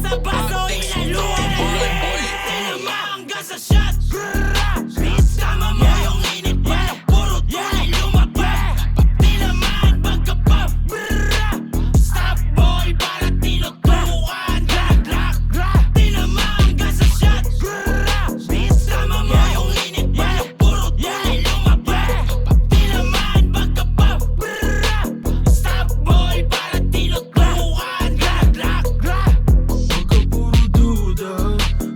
sa baso, inaluan na rin. Tinamaan ka sa shot. Bitch, tama mo yung init pa ng puro tunay lumabas. Pag tinamaan, pagka-pop. Stop boy, para tinutukan. Tinamaan ka sa shot. Bitch, tama mo yung init pa ng puro tunay lumabas. Pag tinamaan, pagka-pop. Stop boy, para tinutukan. Pagka puro duda,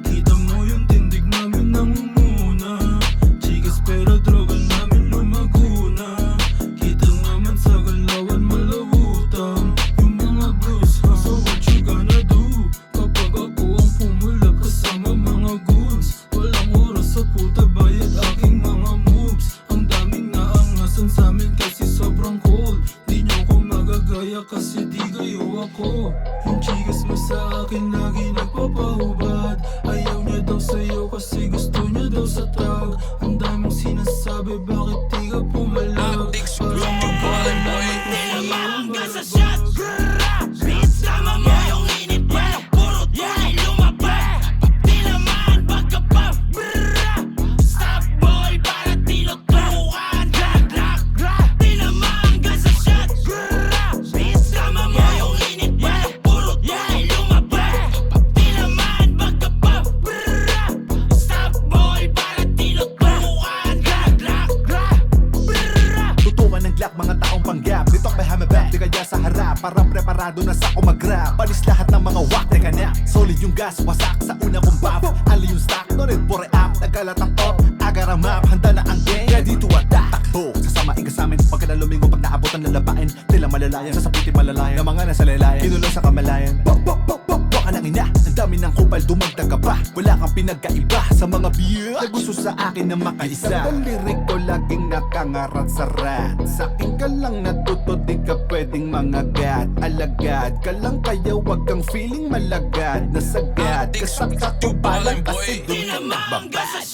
kita mo yung tindig namin nangunguna. Chikas pera droga namin lumaguna. Kita naman sa galawan malabutan yung mga blues ha. So what you gonna do kapag ako ang pumula kasama mga goods? Walang oras sa puta, bayad aking mga moves. Ang daming naangasan sa'min kasi sobrang cold. Di nyo ko magagaya kasi di kayo ako. Yung chikas mo sa akin lagi nagpapahubad. Ayaw niya daw sa'yo kasi gusto niya daw sa tag. Ang daming sinasabi, bakit di ka pumalag? Para magbahan naman Tinamaan ka sa shot. Bitch, tama mo yung init pa ng puro tunay lumabas. Pag tinamaan, pagka-pop. Stop boy, para tinutukan. Tinamaan ka sa shot. Bitch, tama mo yung init pa ng puro tunay lumabas. Pag tinamaan, pagka-pop. Stop boy, para tinutukan. Tutukan ng Glock, mga taong panggap. Litok may hammerback, di kaya sa harap. Parang preparado na sa kumagrab. Palis lahat ng mga wak, teka na. Solid yung gas, wasak sa una kong buff. Ali yung stock, no need for up. Nagalat ang up, agar ang map. Handa na ang gang, ready to attack. Takbo, sasamain ka samin. Pagka na lumingo, pag naabot ang lalabain. Tila malalayan, sasapitin malalayan. Ng mga nasa lalayan, kinulang sa kamalayan. Bok, bok, bok, bok, bok, anang ina. Ang dami ng kupal, dumagdag ka pa. Wala kang pinagkaiba sa mga beer na gusto sa akin na makaisa. Isang lirik ko laging nakangarat sa rat. Sa akin ka lang natuto, di ka pwedeng mangagat. Alagad ka lang kaya wag kang feeling malagad. Nasagad ka sa katubalan kasi doon ka Tinamaan ka sa nagbabad.